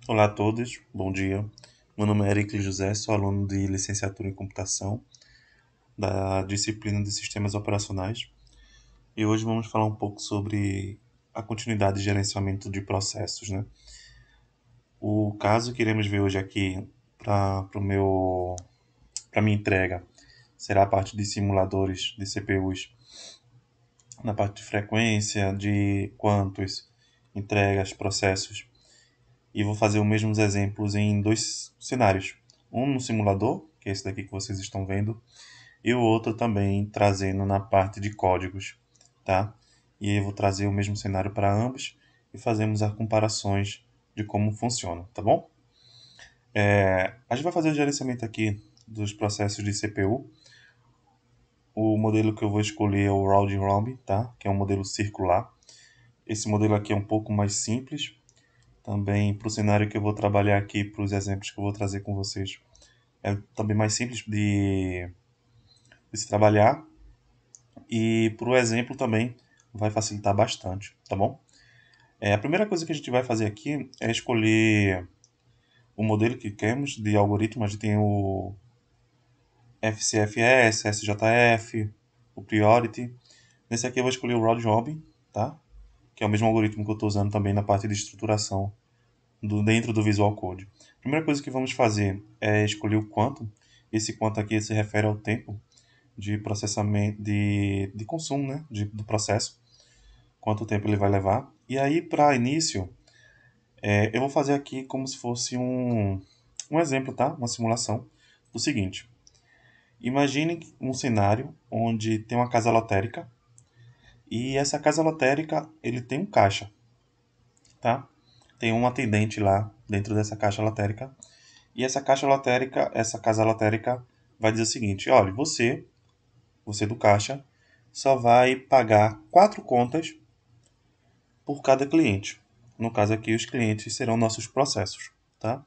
Olá a todos, bom dia. Meu nome é Eric José, sou aluno de licenciatura em computação da disciplina de sistemas operacionais e hoje vamos falar um pouco sobre a continuidade de gerenciamento de processos, né? O caso que iremos ver hoje aqui para minha entrega será a parte de simuladores de CPUs, na parte de frequência, de quantos, entregas, processos. E vou fazer os mesmos exemplos em dois cenários. Um no simulador, que é esse daqui que vocês estão vendo, e o outro também trazendo na parte de códigos, tá? E aí eu vou trazer o mesmo cenário para ambos e fazemos as comparações de como funciona, tá bom? A gente vai fazer o gerenciamento aqui dos processos de CPU. O modelo que eu vou escolher é o Round Robin, tá? Que é um modelo circular. Esse modelo aqui é um pouco mais simples. Também para o cenário que eu vou trabalhar aqui, para os exemplos que eu vou trazer com vocês, é também mais simples de se trabalhar. E para o exemplo também vai facilitar bastante, tá bom? A primeira coisa que a gente vai fazer aqui é escolher o modelo que queremos de algoritmo. A gente tem o FCFS, SJF, o Priority. Nesse aqui eu vou escolher o Round Robin, tá? Que é o mesmo algoritmo que eu estou usando também na parte de estruturação dentro do Visual Code. A primeira coisa que vamos fazer é escolher o quantum. Esse quantum aqui se refere ao tempo de processamento, de consumo, né? Do processo. Quanto tempo ele vai levar. E aí, para início, eu vou fazer aqui como se fosse um exemplo, tá? Uma simulação do seguinte. Imagine um cenário onde tem uma casa lotérica e essa casa lotérica ele tem um caixa, tá? Tem um atendente lá dentro dessa caixa lotérica e essa caixa lotérica, essa casa lotérica vai dizer o seguinte: olha, você do caixa, só vai pagar 4 contas por cada cliente. No caso aqui, os clientes serão nossos processos, tá?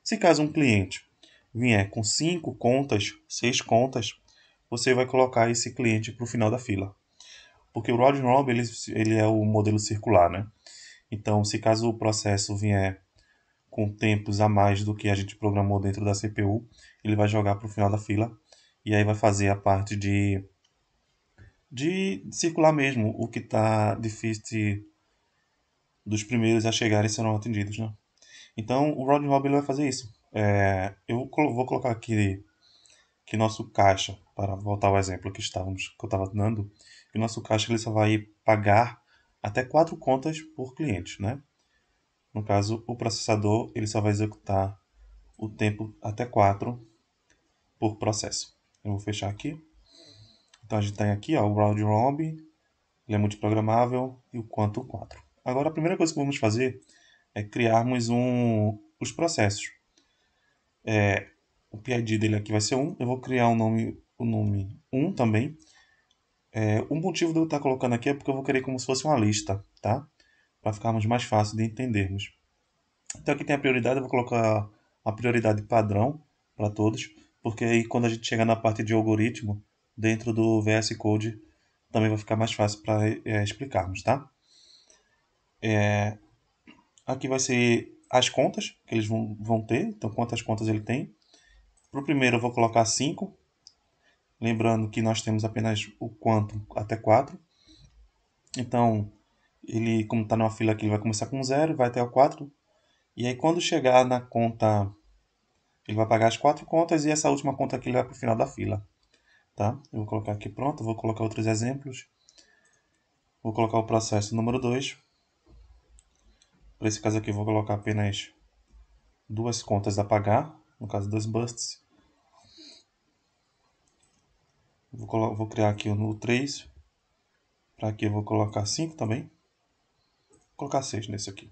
Se caso um cliente vier com 5 contas, 6 contas, você vai colocar esse cliente para o final da fila. Porque o Round Robin ele é o modelo circular, né? Então, se caso o processo vier com tempos a mais do que a gente programou dentro da CPU, ele vai jogar para o final da fila e aí vai fazer a parte de circular mesmo o que está difícil dos primeiros a chegarem serão atendidos, né? Então, o Round Robin vai fazer isso. Vou colocar aqui que nosso caixa, para voltar ao exemplo que eu estava dando, que nosso caixa ele só vai pagar até 4 contas por cliente, né? No caso, o processador ele só vai executar o tempo até 4 por processo. Eu vou fechar aqui. Então a gente tem aqui ó, o Round Robin, ele é multiprogramável e o quanto 4. Agora a primeira coisa que vamos fazer é criarmos os processos. O PID dele aqui vai ser 1. Eu vou criar o nome 1 também. O motivo de eu estar colocando aqui é porque eu vou querer como se fosse uma lista, tá? Para ficarmos mais fácil de entendermos. Então aqui tem a prioridade, eu vou colocar a prioridade padrão para todos, porque aí quando a gente chegar na parte de algoritmo, dentro do VS Code, também vai ficar mais fácil para explicarmos, tá? Aqui vai ser as contas que eles vão ter, então quantas contas ele tem. Para o primeiro eu vou colocar 5, lembrando que nós temos apenas o quanto até 4. Então, ele, como está numa fila aqui, ele vai começar com 0, vai até o 4. E aí, quando chegar na conta, ele vai pagar as 4 contas e essa última conta aqui ele vai para o final da fila. Tá? Eu vou colocar aqui pronto, vou colocar outros exemplos. Vou colocar o processo número 2. Para esse caso aqui, eu vou colocar apenas 2 contas a pagar, no caso 2 busts. Vou criar aqui o 3. Para aqui eu vou colocar 5 também. Vou colocar 6 nesse aqui.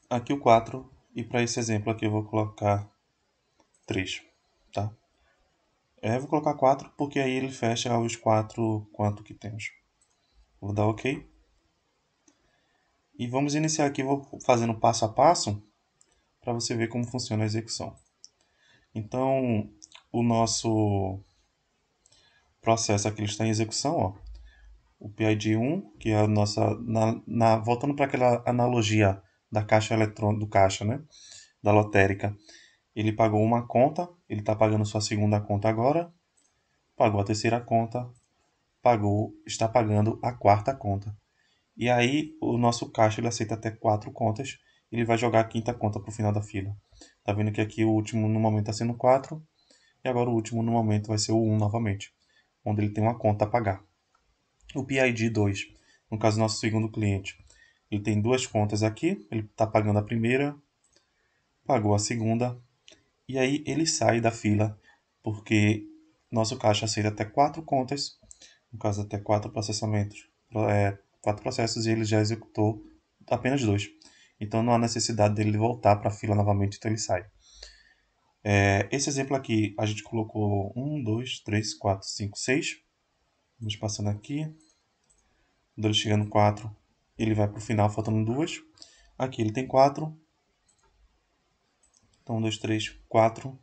Aqui o 4. E para esse exemplo aqui eu vou colocar 3. Tá? Vou colocar 4 porque aí ele fecha os 4 quanto que temos. Vou dar OK. E vamos iniciar aqui, vou fazendo passo a passo para você ver como funciona a execução. Então, o nosso processo aqui está em execução. Ó. o PID 1, que é a nossa. Voltando para aquela analogia da caixa eletrônica, do caixa, né? Da lotérica. Ele pagou uma conta, ele está pagando sua segunda conta agora, pagou a terceira conta, está pagando a quarta conta. E aí o nosso caixa ele aceita até quatro contas, ele vai jogar a quinta conta para o final da fila. Tá vendo que aqui o último no momento está sendo 4 e agora o último no momento vai ser o 1 novamente, onde ele tem uma conta a pagar. O PID 2, no caso nosso segundo cliente, ele tem duas contas aqui, ele está pagando a primeira, pagou a segunda, e aí ele sai da fila, porque nosso caixa aceita até quatro contas, no caso até quatro processamentos, quatro processos, e ele já executou apenas dois. Então não há necessidade dele voltar para a fila novamente, então ele sai. Esse exemplo aqui, a gente colocou 1, 2, 3, 4, 5, 6. Vamos passando aqui. Quando ele chega no 4, ele vai para o final, faltando duas. Aqui ele tem 4. Então, 1, 2, 3, 4.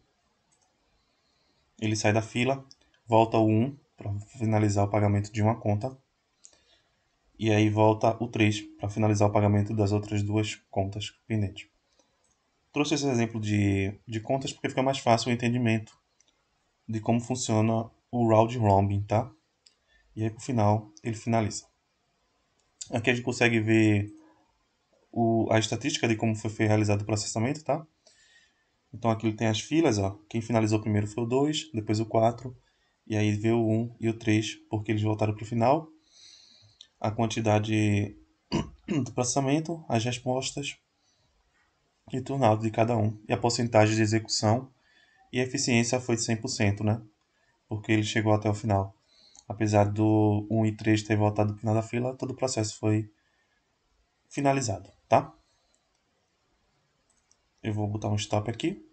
Ele sai da fila, volta o 1 para finalizar o pagamento de uma conta. E aí volta o 3 para finalizar o pagamento das outras duas contas pendentes. Trouxe esse exemplo de contas porque fica mais fácil o entendimento de como funciona o round robin, tá? E aí, por final, ele finaliza. Aqui a gente consegue ver a estatística de como foi realizado o processamento, tá? Então aqui ele tem as filas, ó. Quem finalizou primeiro foi o 2, depois o 4, e aí veio o 1 e o 3, porque eles voltaram para o final. A quantidade do processamento, as respostas e turnado de cada um. E a porcentagem de execução e a eficiência foi de 100%, né? Porque ele chegou até o final. Apesar do 1 e 3 ter voltado para o final da fila, todo o processo foi finalizado, tá? Eu vou botar um stop aqui,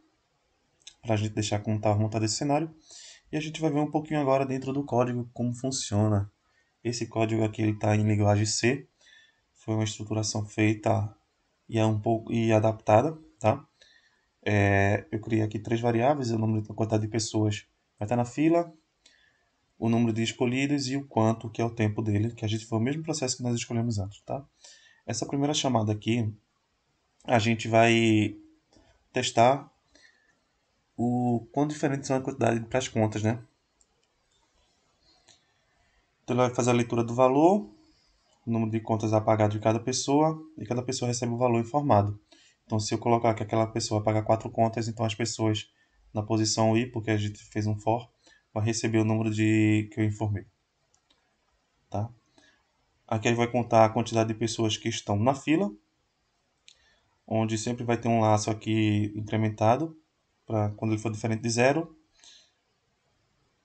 para a gente deixar como estava montado esse cenário. E a gente vai ver um pouquinho agora dentro do código como funciona. Esse código aqui está em linguagem C. Foi uma estruturação feita e é um pouco adaptada, tá? Eu criei aqui três variáveis: o número, a quantidade de pessoas vai estar na fila, o número de escolhidos e o quanto, que é o tempo dele, que a gente foi o mesmo processo que nós escolhemos antes, tá? Essa primeira chamada aqui, a gente vai testar o quão diferentes são a quantidade para as contas, né? Então ele vai fazer a leitura do valor, o número de contas a pagar de cada pessoa, e cada pessoa recebe o valor informado. Então, se eu colocar que aquela pessoa paga quatro contas, então as pessoas na posição I, porque a gente fez um for, vai receber o número de que eu informei. Tá? Aqui ele vai contar a quantidade de pessoas que estão na fila, onde sempre vai ter um laço aqui incrementado, para quando ele for diferente de zero.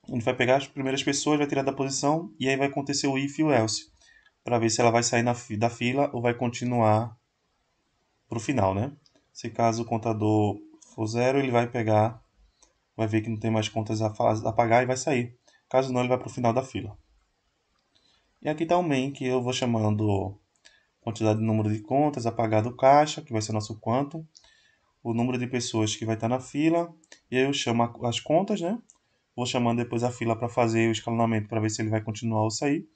Ele vai pegar as primeiras pessoas, vai tirar da posição, e aí vai acontecer o if e o else, para ver se ela vai sair da fila ou vai continuar para o final, né? Se caso o contador for zero, ele vai pegar, vai ver que não tem mais contas a pagar e vai sair. Caso não, ele vai para o final da fila. E aqui está o main, que eu vou chamando quantidade de número de contas a pagar do caixa, que vai ser nosso quantum, o número de pessoas que vai estar na fila, e aí eu chamo as contas, né? Vou chamando depois a fila para fazer o escalonamento para ver se ele vai continuar ou sair.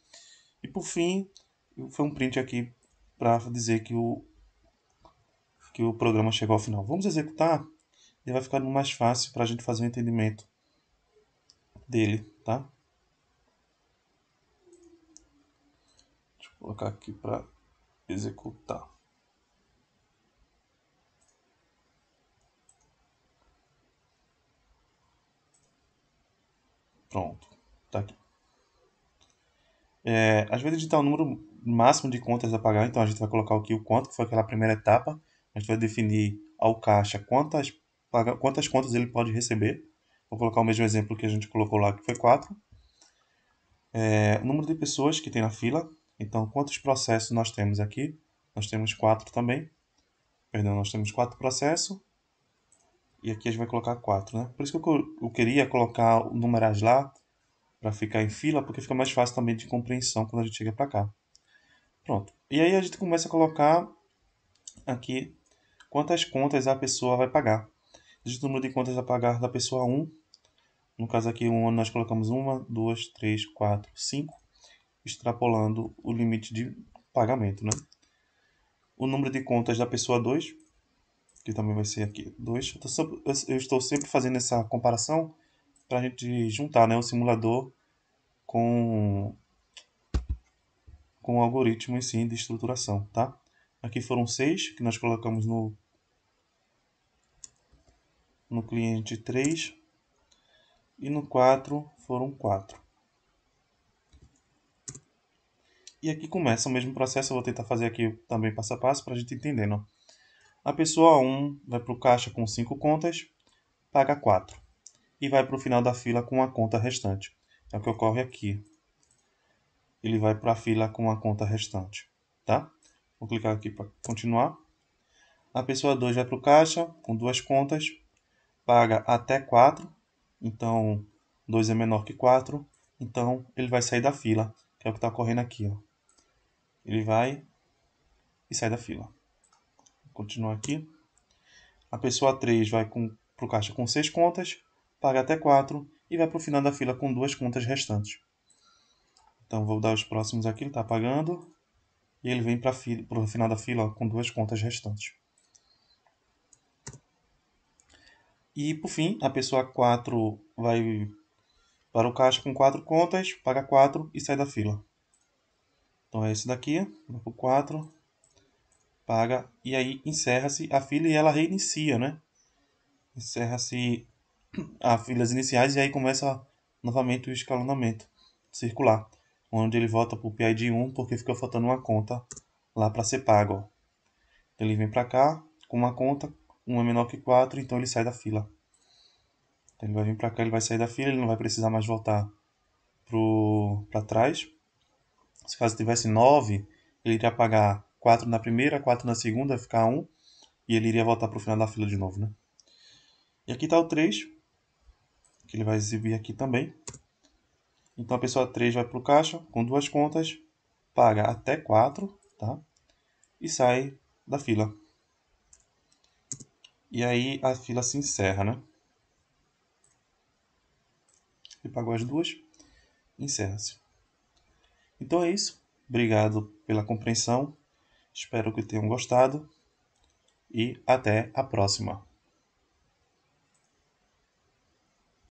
E por fim, foi um print aqui para dizer que o programa chegou ao final. Vamos executar e vai ficando mais fácil para a gente fazer o entendimento dele, tá? Deixa eu colocar aqui para executar. Pronto, tá aqui. Às vezes a gente dá um número máximo de contas a pagar, então a gente vai colocar aqui o quanto, que foi aquela primeira etapa. A gente vai definir ao caixa quantas contas ele pode receber. Vou colocar o mesmo exemplo que a gente colocou lá, que foi 4. O número de pessoas que tem na fila. Então, quantos processos nós temos aqui? Nós temos 4 também. Perdão, nós temos 4 processos. E aqui a gente vai colocar 4, né? Por isso que eu queria colocar o numerais lá, para ficar em fila, porque fica mais fácil também de compreensão quando a gente chega para cá. Pronto. E aí a gente começa a colocar aqui quantas contas a pessoa vai pagar. Digita o número de contas a pagar da pessoa 1. No caso aqui, nós colocamos 1, 2, 3, 4, 5. extrapolando o limite de pagamento, né? O número de contas da pessoa 2, que também vai ser aqui 2. Eu estou sempre fazendo essa comparação para a gente juntar, né, o simulador com, com o algoritmo em si de estruturação, tá? Aqui foram 6 que nós colocamos no cliente 3 e no 4 foram 4. E aqui começa o mesmo processo, eu vou tentar fazer aqui também passo a passo para a gente entender, ó. A pessoa 1 vai para o caixa com 5 contas, paga 4 e vai para o final da fila com a conta restante. É o que ocorre aqui. Ele vai para a fila com a conta restante, tá? Vou clicar aqui para continuar. A pessoa 2 vai para o caixa com 2 contas, paga até 4, então 2 é menor que 4, então ele vai sair da fila, que é o que está ocorrendo aqui, ó. Ele vai e sai da fila. Vou continuar aqui. A pessoa 3 vai para o caixa com 6 contas, paga até 4 e vai para o final da fila com 2 contas restantes. Então vou dar os próximos aqui, ele está pagando e ele vem para o final da fila com 2 contas restantes. E por fim, a pessoa 4 vai para o caixa com 4 contas, paga 4 e sai da fila. Então é esse daqui, vai para o 4, paga e aí encerra-se a fila e ela reinicia, né? Encerra-se as filas iniciais e aí começa novamente o escalonamento circular, onde ele volta para o PID 1 porque fica faltando uma conta lá para ser pago, ó. Ele vem para cá com uma conta, 1 é menor que 4, então ele sai da fila. Então ele vai vir para cá, ele vai sair da fila, ele não vai precisar mais voltar para trás. Se caso tivesse 9, ele iria pagar 4 na primeira, 4 na segunda, vai ficar 1, e ele iria voltar para o final da fila de novo, né? E aqui está o 3, que ele vai exibir aqui também. Então a pessoa 3 vai para o caixa com 2 contas, paga até 4, tá? E sai da fila. E aí a fila se encerra, né? Ele pagou as duas, encerra-se. Então é isso. Obrigado pela compreensão. Espero que tenham gostado e até a próxima.